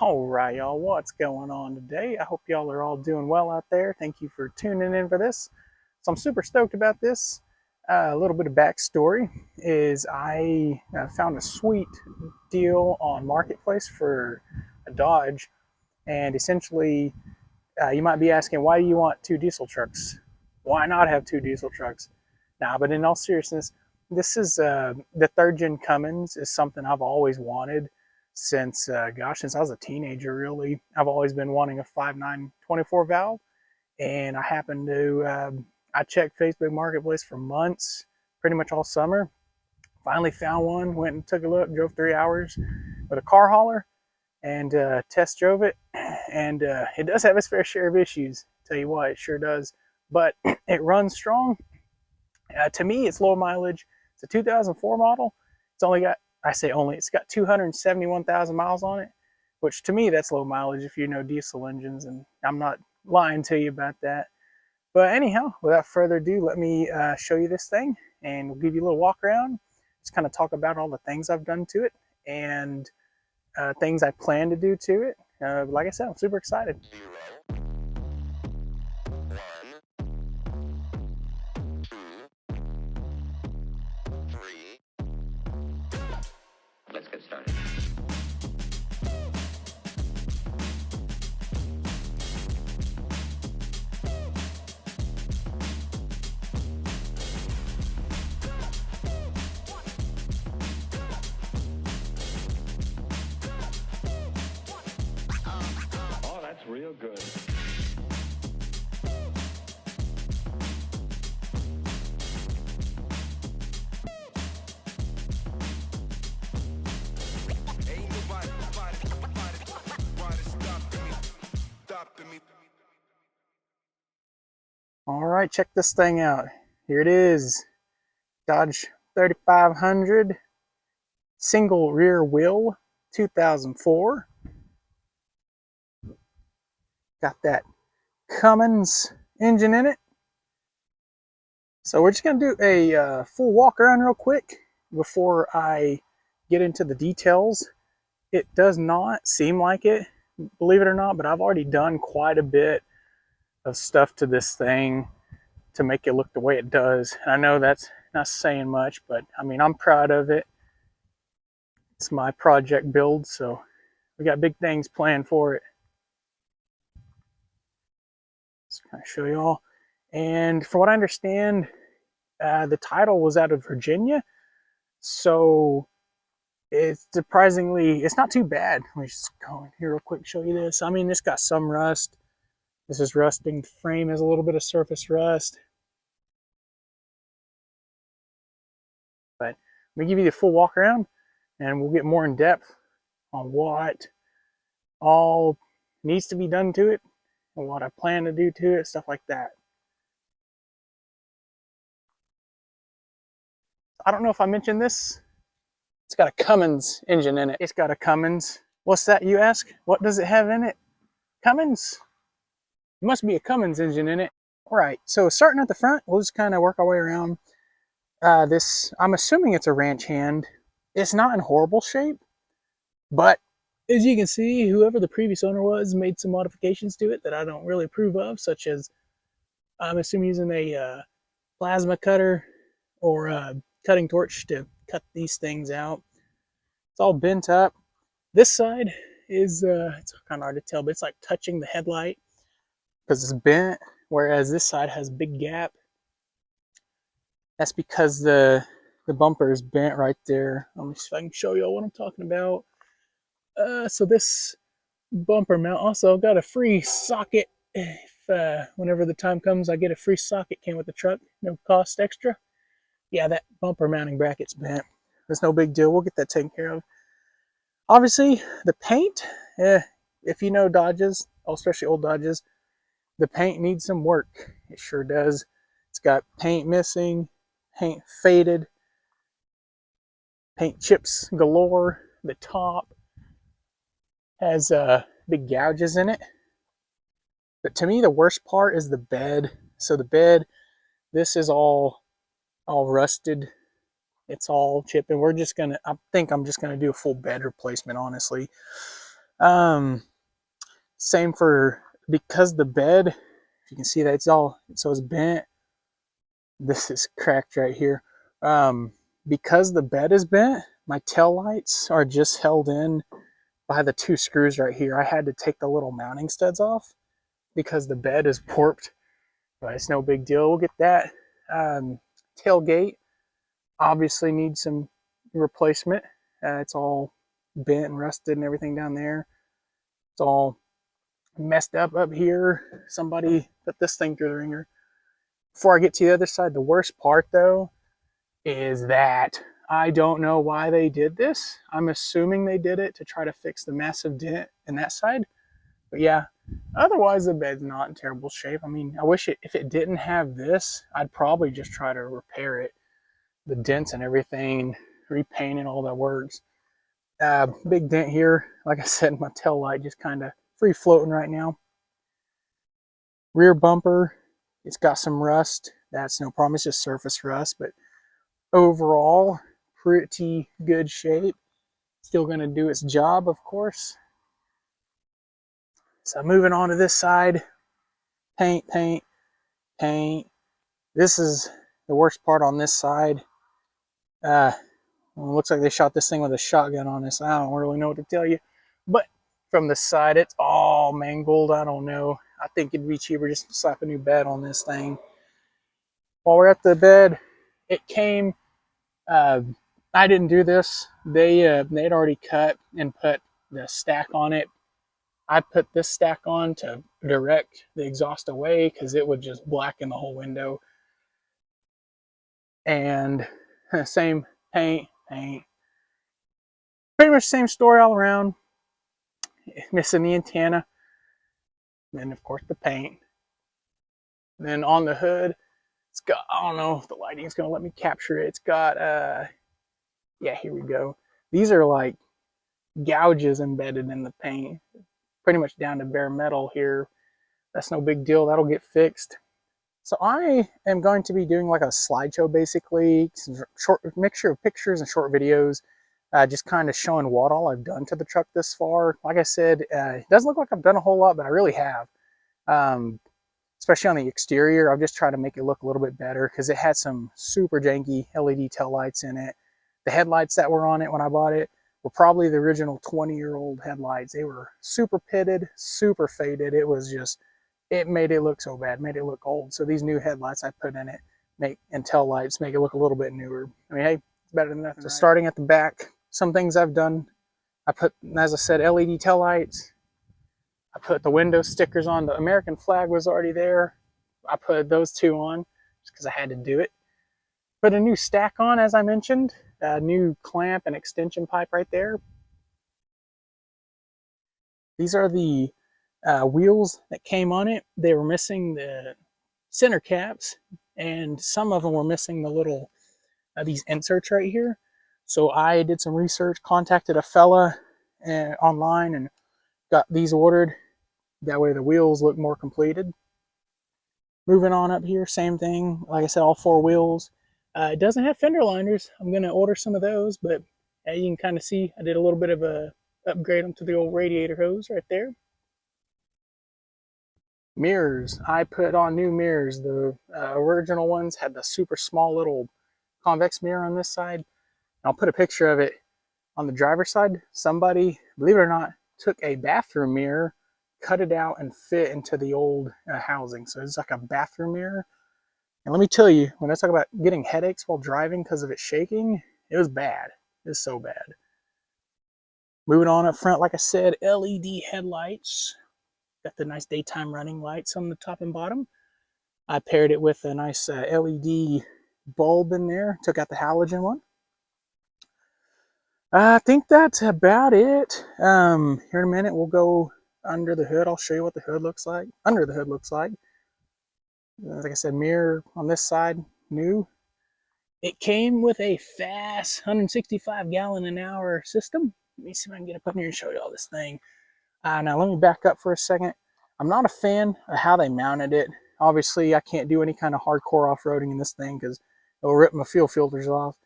All right, y'all, what's going on today? I hope y'all are all doing well out there. Thank you for tuning in for this. So I'm super stoked about this. A little bit of backstory is I found a sweet deal on Marketplace for a Dodge, and essentially you might be asking, why do you want two diesel trucks? Why not have two diesel trucks? Nah, but in all seriousness, this is the third gen Cummins is something I've always wanted since since I was a teenager. Really, I've always been wanting a 5.9 24 valve, and I happened to I checked Facebook Marketplace for months, pretty much all summer. Finally found one, went and took a look, drove 3 hours with a car hauler, and test drove it, and it does have its fair share of issues. Tell you what, it sure does, but it runs strong. To me, it's low mileage. It's a 2004 model. It's only got, I say only, it's got 271,000 miles on it, which to me, that's low mileage if you know diesel engines, and I'm not lying to you about that. But anyhow, without further ado, let me show you this thing, and we'll give you a little walk around, just kind of talk about all the things I've done to it, and things I plan to do to it. Like I said, I'm super excited. Let's get started. Oh, that's real good. All right, check this thing out. Here it is, Dodge 3500 single rear wheel, 2004. Got that Cummins engine in it. So we're just gonna do a full walk around real quick before I get into the details. It does not seem like it, believe it or not, but I've already done quite a bit of stuff to this thing to make it look the way it does. And I know that's not saying much, but I mean, I'm proud of it. It's my project build, so we got big things planned for it. Just kind of show you all. And from what I understand, the title was out of Virginia, so it's surprisingly, it's not too bad. Let me just go in here real quick and show you this. I mean, it's got some rust. This is rusting. The frame has a little bit of surface rust. But let me give you the full walk around, and we'll get more in depth on what all needs to be done to it and what I plan to do to it, stuff like that. I don't know if I mentioned this. It's got a Cummins engine in it. It's got a Cummins. What's that, you ask? What does it have in it? Cummins? It must be a Cummins engine in it. All right, so starting at the front, we'll just kind of work our way around. This, I'm assuming it's a ranch hand. It's not in horrible shape, but as you can see, whoever the previous owner was made some modifications to it that I don't really approve of, such as I'm assuming using a plasma cutter or a cutting torch to cut these things out. It's all bent up. This side is, it's kind of hard to tell, but it's like touching the headlight because it's bent, whereas this side has a big gap. That's because the bumper is bent right there. Let me see if I can show you what I'm talking about. So this bumper mount also got a free socket. If whenever the time comes, I get a free socket, came with the truck, no cost extra. Yeah, that bumper mounting bracket's bent. That's no big deal. We'll get that taken care of. Obviously, the paint, if you know Dodges, especially old Dodges, the paint needs some work. It sure does. It's got paint missing, paint faded, paint chips galore. The top has big gouges in it. But to me, the worst part is the bed. So the bed, this is all rusted. It's all chipping. We're just gonna, I think I'm just gonna do a full bed replacement, honestly. Same for, because the bed, if you can see that it's bent. This is cracked right here. Because the bed is bent, my tail lights are just held in by the two screws right here. I had to take the little mounting studs off because the bed is warped, but it's no big deal. We'll get that. Tailgate obviously needs some replacement. It's all bent and rusted and everything down there. It's all messed up here. Somebody put this thing through the ringer. Before I get to the other side, the worst part though is that I don't know why they did this. I'm assuming they did it to try to fix the massive dent in that side. But yeah, otherwise the bed's not in terrible shape. I mean, I wish if it didn't have this, I'd probably just try to repair it. The dents and everything, repaint and all that works. Big dent here. Like I said, my tail light just kind of free floating right now. Rear bumper, it's got some rust. That's no problem. It's just surface rust, but overall, pretty good shape. Still going to do its job, of course. So moving on to this side, paint. This is the worst part on this side. Well, it looks like they shot this thing with a shotgun on this. I don't really know what to tell you. But from the side, it's all mangled. I don't know. I think it'd be cheaper just to slap a new bed on this thing. While we're at the bed, it came... I didn't do this. They'd already cut and put the stack on it. I put this stack on to direct the exhaust away because it would just blacken the whole window. And same paint. Pretty much same story all around. Missing the antenna. Then of course the paint. Then on the hood, it's got, I don't know if the lighting's gonna let me capture it. It's got yeah, here we go. These are like gouges embedded in the paint. Pretty much down to bare metal here. That's no big deal. That'll get fixed. So I am going to be doing like a slideshow, basically, some short mixture of pictures and short videos, just kind of showing what all I've done to the truck this far. Like I said, it doesn't look like I've done a whole lot, but I really have. Especially on the exterior, I've just tried to make it look a little bit better because it had some super janky LED taillights in it. The headlights that were on it when I bought it were probably the original 20-year-old headlights. They were super pitted, super faded. It was just, it made it look so bad, made it look old. So these new headlights I put in it and tail lights make it look a little bit newer. I mean, hey, it's better than nothing. So starting at the back, some things I've done, I put, as I said, LED tail lights. I put the window stickers on. The American flag was already there. I put those two on just because I had to do it. Put a new stack on, as I mentioned. A new clamp and extension pipe right there. These are the wheels that came on it. They were missing the center caps, and some of them were missing the little these inserts right here. So I did some research, contacted a fella online, and got these ordered. That way the wheels look more completed. Moving on up here, same thing. Like I said, all four wheels. It doesn't have fender liners. I'm going to order some of those, but you can kind of see I did a little bit of a upgrade onto the old radiator hose right there. Mirrors. I put on new mirrors. The original ones had the super small little convex mirror on this side. I'll put a picture of it on the driver's side. Somebody, believe it or not, took a bathroom mirror, cut it out, and fit into the old housing. So it's like a bathroom mirror. And let me tell you, when I talk about getting headaches while driving because of it shaking, it was bad. It was so bad. Moving on up front, like I said, LED headlights. Got the nice daytime running lights on the top and bottom. I paired it with a nice LED bulb in there. Took out the halogen one. I think that's about it. Here in a minute, we'll go under the hood. I'll show you what the hood looks like. Under the hood looks like. Like I said, mirror on this side, new. It came with a fast 165 gallon an hour system. Let me see if I can get up in here and show you all this thing. Now let me back up for a second. I'm not a fan of how they mounted it. Obviously, I can't do any kind of hardcore off-roading in this thing because it'll rip my fuel filters off.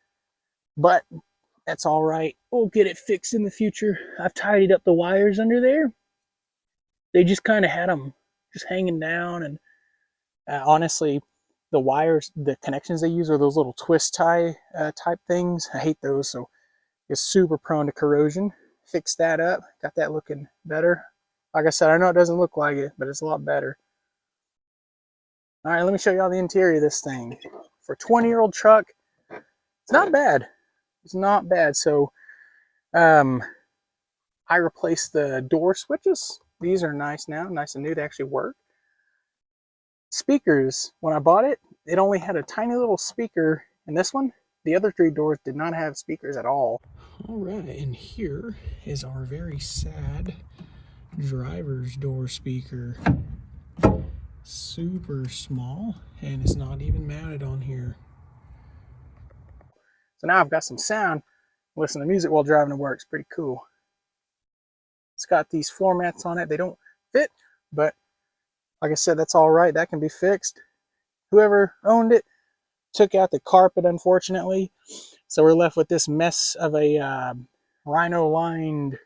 But That's all right. We'll get it fixed in the future. I've tidied up the wires under there. They just kind of had them just hanging down, and honestly, the wires, the connections they use are those little twist tie type things. I hate those, so it's super prone to corrosion. Fixed that up, got that looking better. Like I said, I know it doesn't look like it, but it's a lot better. All right, let me show y'all the interior of this thing. For a 20-year-old truck, it's not bad. It's not bad. So, I replaced the door switches. These are nice now, nice and new. They actually work. Speakers, when I bought it, it only had a tiny little speaker in this one. The other three doors did not have speakers at all. All right, and here is our very sad driver's door speaker. Super small, and it's not even mounted on here. So now I've got some sound. Listen to music while driving to work. It's pretty cool. It's got these floor mats on it. They don't fit, but like I said, that's all right. That can be fixed. Whoever owned it took out the carpet, unfortunately. So we're left with this mess of a rhino lined.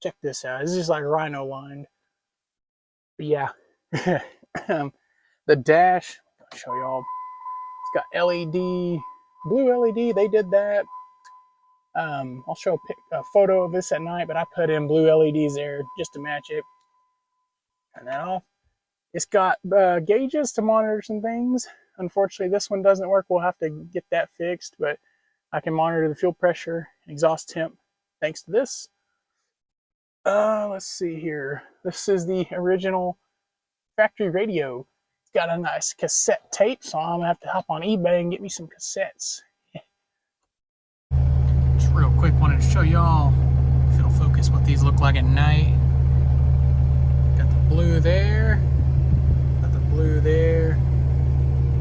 Check this out. This is like rhino lined. But yeah. The dash, I'll show y'all. It's got LED, blue LED. They did that. I'll show a photo of this at night, but I put in blue LEDs there just to match it. Turn that off. It's got gauges to monitor some things. Unfortunately, this one doesn't work. We'll have to get that fixed, but I can monitor the fuel pressure, exhaust temp, thanks to this. Let's see here. This is the original factory radio. It's got a nice cassette tape, so I'm gonna have to hop on eBay and get me some cassettes. Just real quick, wanted to show y'all, if it'll focus, what these look like at night. Got the blue there, got the blue there,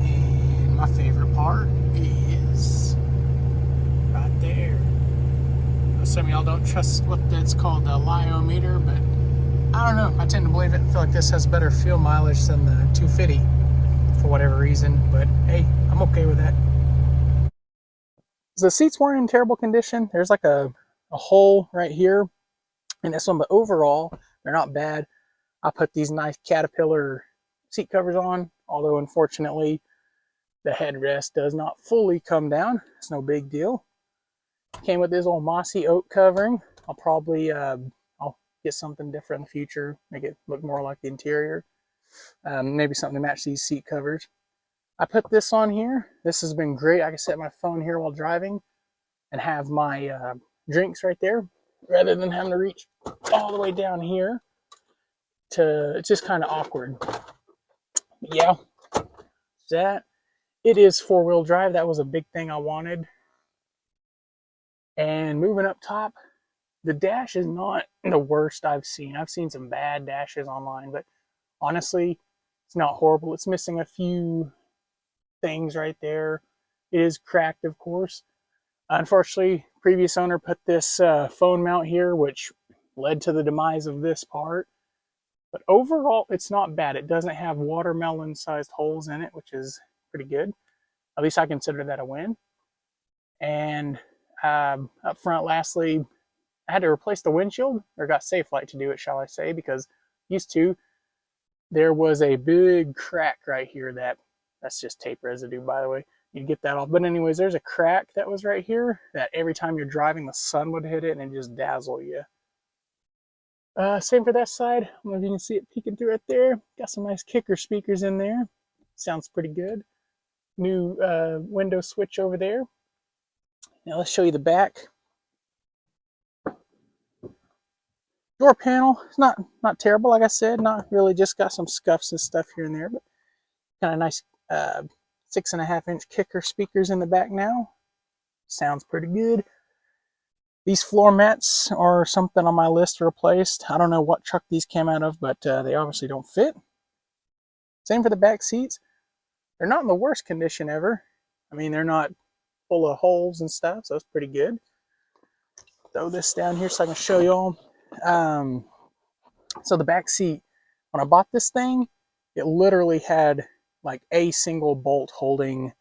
and my favorite part is right there. Some of y'all don't trust what that's called, the lyometer, but I don't know. I tend to believe it and feel like this has better fuel mileage than the 250 for whatever reason, but hey, I'm okay with that. The seats weren't in terrible condition. There's like a hole right here in this one, but overall, they're not bad. I put these nice Caterpillar seat covers on, although unfortunately, the headrest does not fully come down. It's no big deal. Came with this old mossy oak covering. I'll probably I'll get something different in the future, make it look more like the interior. Maybe something to match these seat covers. I put this on here. This has been great. I can set my phone here while driving and have my drinks right there, rather than having to reach all the way down here. It's just kind of awkward. But yeah, that it is 4-wheel drive. That was a big thing I wanted. And moving up top, the dash is not the worst I've seen. I've seen some bad dashes online, but honestly, it's not horrible. It's missing a few things right there. It is cracked, of course. Unfortunately, previous owner put this phone mount here, which led to the demise of this part. But overall, it's not bad. It doesn't have watermelon-sized holes in it, which is pretty good. At least I consider that a win. And up front, lastly, I had to replace the windshield, or got Safelite to do it, shall I say, because used to, there was a big crack right here that's just tape residue, by the way. You get that off. But anyways, there's a crack that was right here that every time you're driving, the sun would hit it and just dazzle you. Same for that side. I don't know if you can see it peeking through right there. Got some nice kicker speakers in there. Sounds pretty good. New window switch over there. Now let's show you the back. Door panel, it's not terrible, like I said. Not really, just got some scuffs and stuff here and there, but kind of nice 6.5-inch kicker speakers in the back now. Sounds pretty good. These floor mats are something on my list to replace. I don't know what truck these came out of, but they obviously don't fit. Same for the back seats. They're not in the worst condition ever. I mean, they're not full of holes and stuff, so it's pretty good. Throw this down here so I can show y'all. So the back seat, when I bought this thing, it literally had like a single bolt holding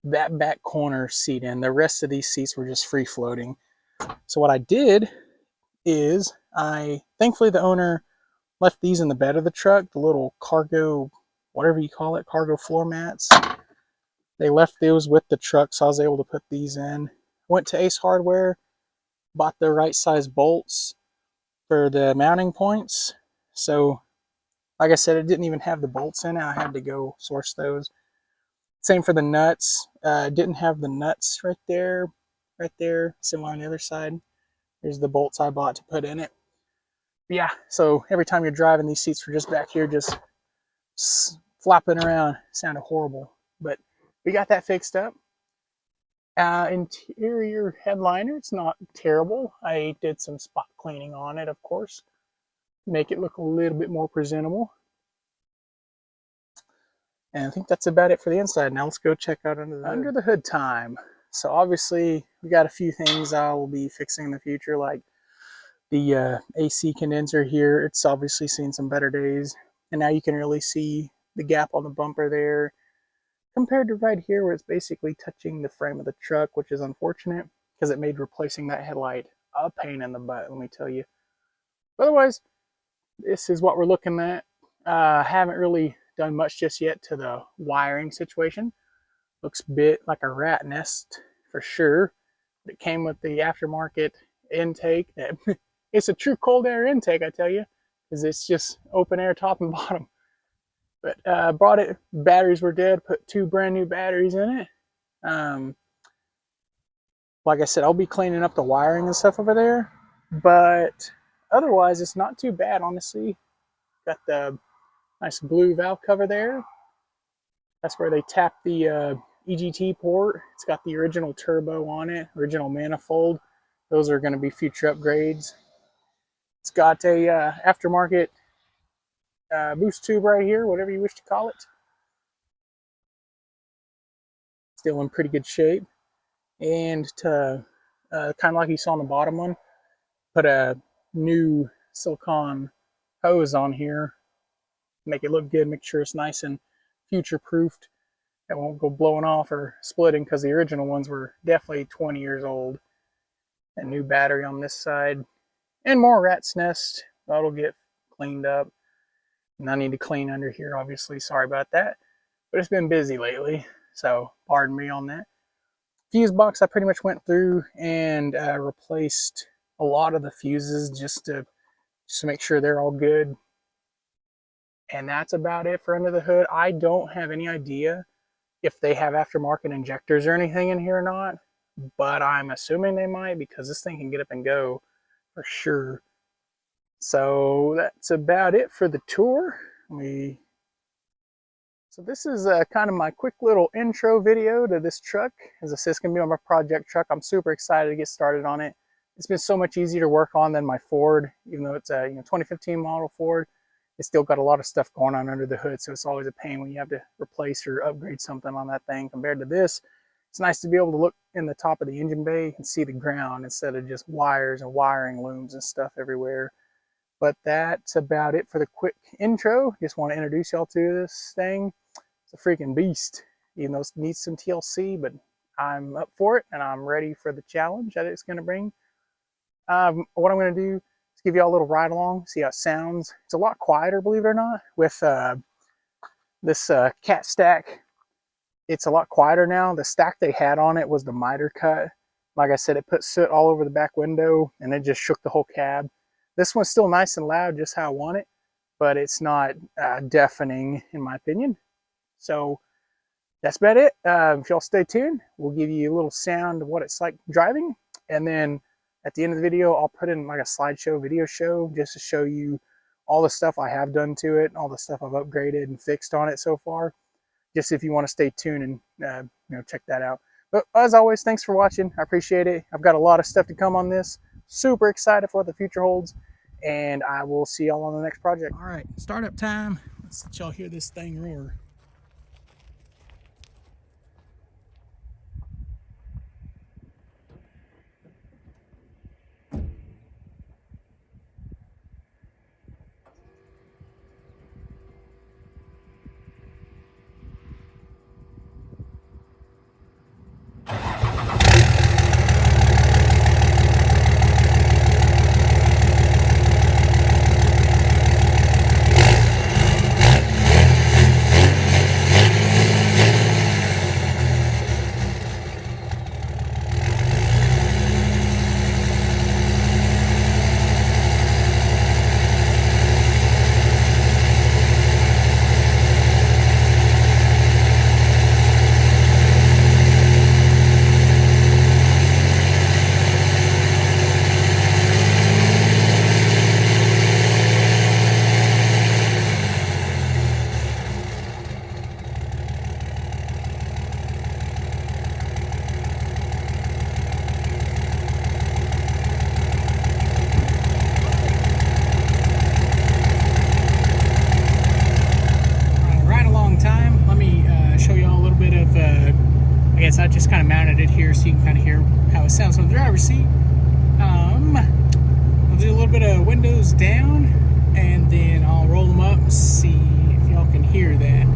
that back corner seat in. The rest of these seats were just free floating. So what I did is thankfully the owner left these in the bed of the truck, the little cargo, whatever you call it, cargo floor mats. They left those with the truck, so I was able to put these in. Went to Ace Hardware, bought the right size bolts for the mounting points. So, like I said, it didn't even have the bolts in it. I had to go source those. Same for the nuts. Didn't have the nuts right there. Right there, similar on the other side. Here's the bolts I bought to put in it. But yeah, so every time you're driving, these seats were just back here, just flopping around. Sounded horrible, but we got that fixed up. Interior headliner, it's not terrible. I did some spot cleaning on it, of course, make it look a little bit more presentable. And I think that's about it for the inside. Now let's go check out under the hood time. So obviously we got a few things I will be fixing in the future, like the AC condenser here. It's obviously seen some better days, and now you can really see the gap on the bumper there compared to right here where it's basically touching the frame of the truck, which is unfortunate because it made replacing that headlight a pain in the butt, let me tell you. But otherwise, this is what we're looking at. Haven't really done much just yet to the wiring situation. Looks a bit like a rat nest for sure. It came with the aftermarket intake. It's a true cold air intake, I tell you, because it's just open air top and bottom. But brought it, batteries were dead, put 2 brand new batteries in it. Like I said, I'll be cleaning up the wiring and stuff over there, but otherwise it's not too bad, honestly. Got the nice blue valve cover there. That's where they tap the EGT port. It's got the original turbo on it, original manifold. Those are going to be future upgrades. It's got a aftermarket boost tube right here, whatever you wish to call it. Still in pretty good shape. And to kind of like you saw on the bottom one, put a new silicone hose on here, make it look good, make sure it's nice and future proofed. It won't go blowing off or splitting, because the original ones were definitely 20 years old. A new battery on this side, and more rat's nest. That'll get cleaned up. And I need to clean under here, obviously. Sorry about that. But it's been busy lately, so pardon me on that. Fuse box, I pretty much went through and replaced a lot of the fuses just to make sure they're all good. And that's about it for under the hood. I don't have any idea if they have aftermarket injectors or anything in here or not, but I'm assuming they might, because this thing can get up and go for sure. So that's about it for the tour. So this is kind of my quick little intro video to this truck, as this is going to be on my project truck. I'm super excited to get started on it. It's been so much easier to work on than my Ford, even though it's a 2015 model Ford. It's still got a lot of stuff going on under the hood, so it's always a pain when you have to replace or upgrade something on that thing. Compared to this, it's nice to be able to look in the top of the engine bay and see the ground instead of just wires and wiring looms and stuff everywhere. But that's about it for the quick intro. Just want to introduce y'all to this thing. It's a freaking beast, even though it needs some TLC, but I'm up for it and I'm ready for the challenge that it's going to bring. What I'm going to do is give y'all a little ride along, see how it sounds. It's a lot quieter, believe it or not, with this cat stack. It's a lot quieter now. The stack they had on it was the miter cut. Like I said, it put soot all over the back window and it just shook the whole cab. This one's still nice and loud, just how I want it, but it's not deafening in my opinion. So that's about it. If y'all stay tuned, we'll give you a little sound of what it's like driving. And then at the end of the video, I'll put in like a slideshow video show just to show you all the stuff I have done to it, all the stuff I've upgraded and fixed on it so far. Just if you want to stay tuned and check that out. But as always, thanks for watching. I appreciate it. I've got a lot of stuff to come on this. Super excited for what the future holds. And I will see y'all on the next project. All right, startup time. Let's let y'all hear this thing roar. guess I just kind of mounted it here so you can kind of hear how it sounds on the driver's seat. I'll do a little bit of windows down, and then I'll roll them up and see if y'all can hear that.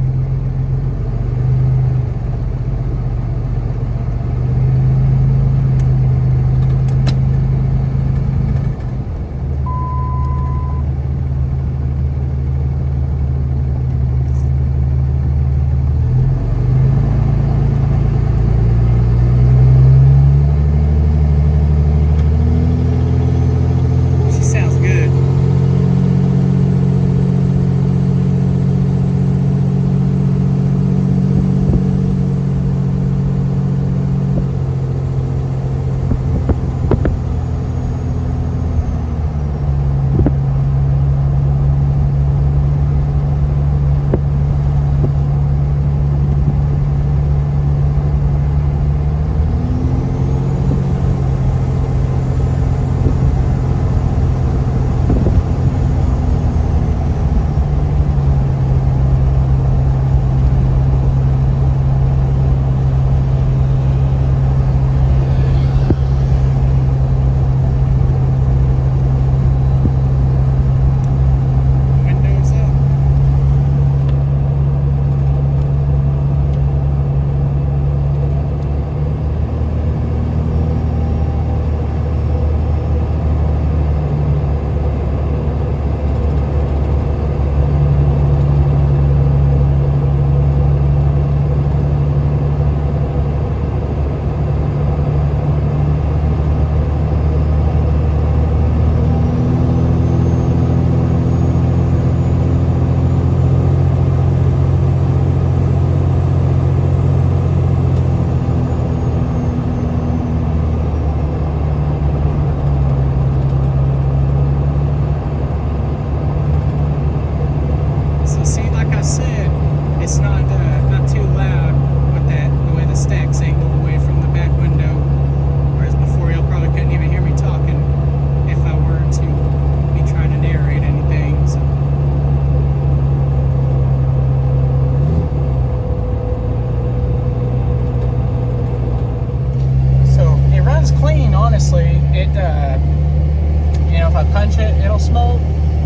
If I punch it, it'll smoke,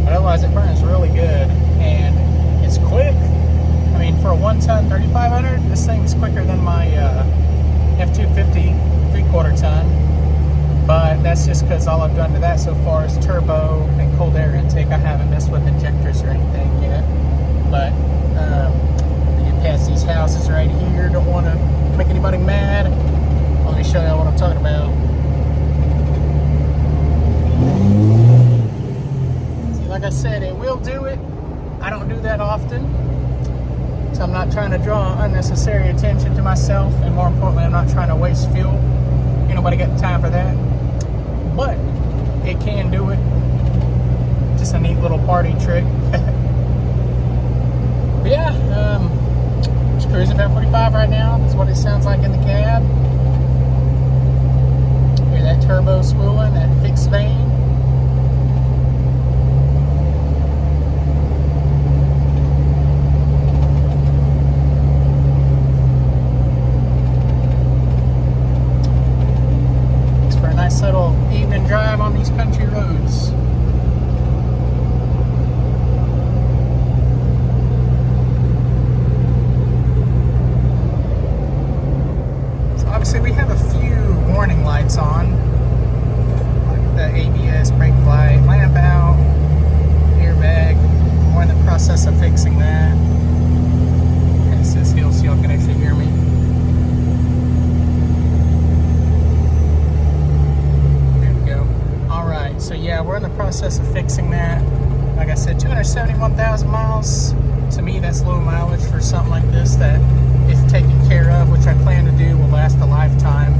but otherwise it burns really good, and it's quick. I mean, for a 1-ton 3500, this thing's quicker than my F250 3/4 ton, but that's just because all I've done to that so far is turbo and cold air intake. I haven't messed with injectors or anything yet, but you get past these houses right here. Don't want to make anybody mad. Let me show you what I'm talking about. See, like I said, it will do it. I don't do that often, so I'm not trying to draw unnecessary attention to myself, and more importantly, I'm not trying to waste fuel. Ain't nobody got time for that. But it can do it. Just a neat little party trick. But yeah, just cruising about 45 right now. That's what it sounds like in the cab. Hear that turbo spooling, that fixed vane. Makes for a nice little evening drive on these country roads. Obviously, we have a few warning lights on, like the ABS brake light, lamp out, airbag. We're in the process of fixing that. Pass this hill so y'all can actually hear me. There we go. Alright, so yeah, we're in the process of fixing that. Like I said, 271,000 miles. To me, that's low mileage for something like this that, if taken care of, which I plan to do, will last a lifetime.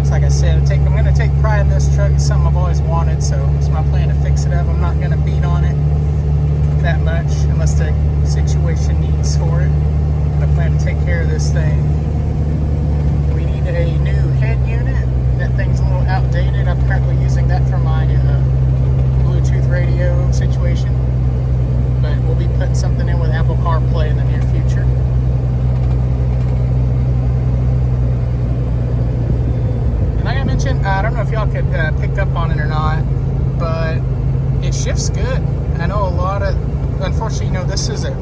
So like I said, I'm going to take pride in this truck. It's something I've always wanted, so it's my plan to fix it up. I'm not going to beat on it that much unless the situation needs for it. I plan to take care of this thing. We need a new head unit. That thing's a little outdated. I'm currently using that for my Bluetooth radio situation. But we'll be putting something in with Apple CarPlay in the near future. could pick up on it or not, but it shifts good. I know a lot of, unfortunately, this is an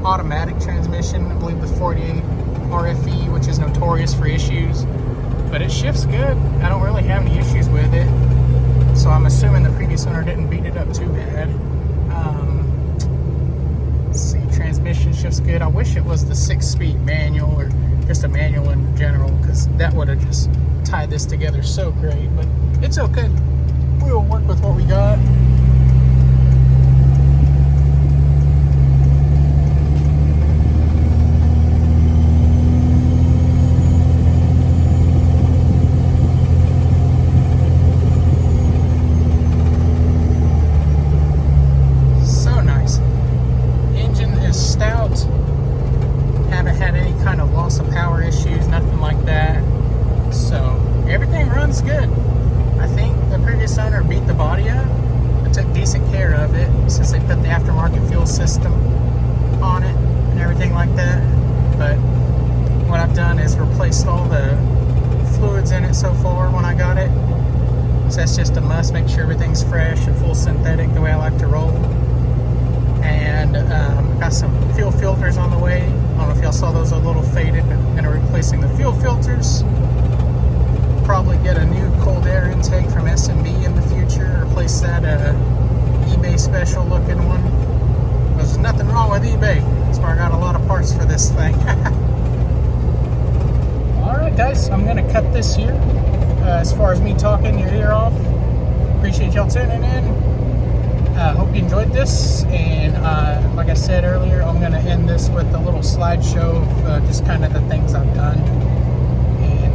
automatic transmission. I believe the 48 RFE, which is notorious for issues, but it shifts good. I don't really have any issues with it, so I'm assuming the previous owner didn't beat it up too bad. Let's see, transmission shifts good. I wish it was the 6-speed manual or just a manual in general, because that would have just tied this together so great, but it's okay. We'll work with what we got. Good. I think the previous owner beat the body up, but took decent care of it since they put the aftermarket fuel system on it and everything like that. But what I've done is replaced all the fluids in it so far when I got it. So that's just a must. Make sure everything's fresh and full synthetic the way I like to roll. And got some fuel filters on the way. I don't know if y'all saw those, a little faded, but I'm going to replacing the fuel filters. Probably get a new cold air intake from S&B in the future. Replace that eBay special looking one. There's nothing wrong with eBay. That's where I got a lot of parts for this thing. Alright guys, I'm going to cut this here. As far as me talking your ear off, appreciate y'all tuning in. Hope you enjoyed this, and like I said earlier, I'm going to end this with a little slideshow of just kind of the things I've done.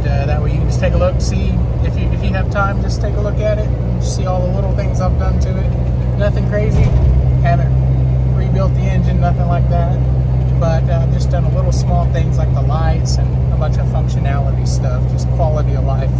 That way you can just take a look, see if you have time, just take a look at it, just see all the little things I've done to it. Nothing crazy, haven't rebuilt the engine, nothing like that, but just done a little small things like the lights and a bunch of functionality stuff, just quality of life.